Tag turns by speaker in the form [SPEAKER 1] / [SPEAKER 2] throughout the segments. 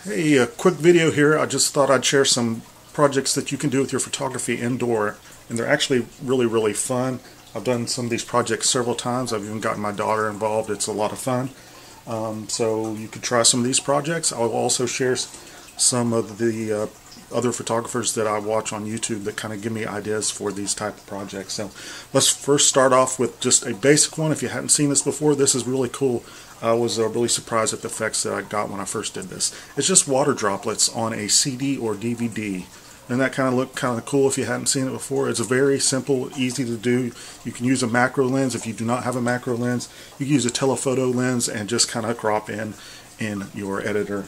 [SPEAKER 1] Hey, a quick video here. I just thought I'd share some projects that you can do with your photography indoor, and they're actually really fun. I've done some of these projects several times. I've even gotten my daughter involved. It's a lot of fun. So you could try some of these projects. I'll also share some of the other photographers that I watch on YouTube that kind of give me ideas for these type of projects. So let's first start off with just a basic one. If you hadn't seen this before, this is really cool. I was really surprised at the effects that I got when I first did this. It's just water droplets on a CD or DVD. And that kind of looked kind of cool if you hadn't seen it before. It's a very simple, easy to do. You can use a macro lens. If you do not have a macro lens, you can use a telephoto lens and just kind of crop in your editor.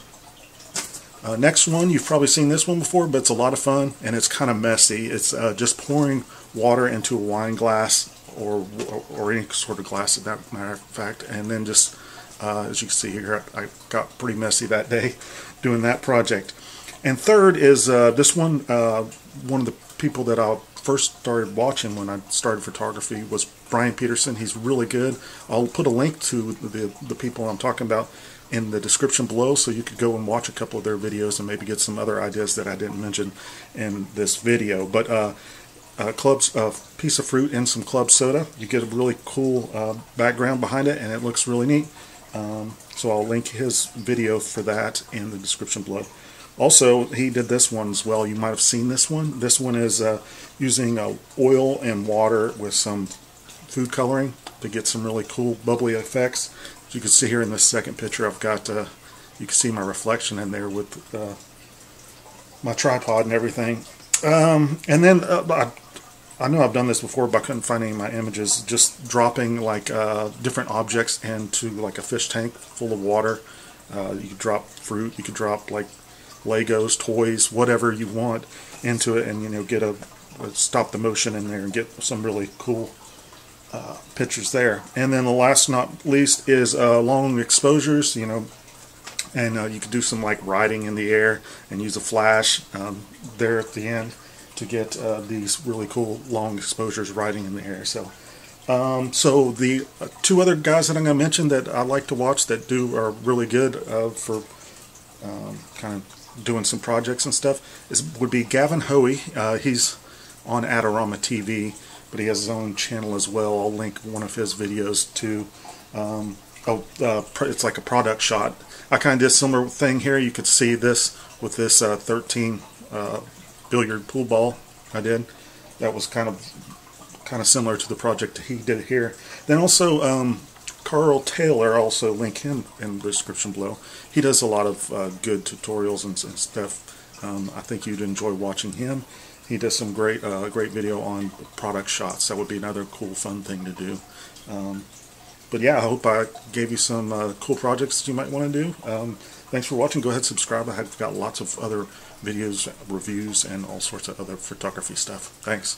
[SPEAKER 1] Next one, you've probably seen this one before, but it's a lot of fun and it's kind of messy. It's just pouring water into a wine glass or any sort of glass, at that matter of fact, and then just as you can see here, I got pretty messy that day doing that project. And third is this one. One of the people that I first started watching when I started photography was Bryan Peterson. He's really good. I'll put a link to the people I'm talking about in the description below, so you could go and watch a couple of their videos and maybe get some other ideas that I didn't mention in this video. But piece of fruit and some club soda. You get a really cool background behind it, and it looks really neat. So I'll link his video for that in the description below. Also, he did this one as well. You might have seen this one. This one is using oil and water with some food coloring to get some really cool bubbly effects. As you can see here in this second picture, I've got you can see my reflection in there with my tripod and everything. And then I know I've done this before, but I couldn't find any of my images. Just dropping like different objects into like a fish tank full of water. You could drop fruit, you could drop like Legos, toys, whatever you want into it, and get a stop the motion in there and get some really cool pictures there. And then the last not least is long exposures. And you could do some like riding in the air and use a flash there at the end to get these really cool long exposures riding in the air. So the two other guys that I'm going to mention that I like to watch that are really good for kind of doing some projects and stuff would be Gavin Hoey. He's on Adorama TV, but he has his own channel as well. I'll link one of his videos to. It's like a product shot. I kind of did a similar thing here. You could see this with this 13 billiard pool ball I did. That was kind of similar to the project he did here. Then also Karl Taylor, I'll also link him in the description below. He does a lot of good tutorials and stuff. I think you'd enjoy watching him. He does some great video on product shots. That would be another cool fun thing to do. But yeah, I hope I gave you some cool projects you might want to do. Thanks for watching. Go ahead and subscribe. I've got lots of other videos, reviews, and all sorts of other photography stuff. Thanks.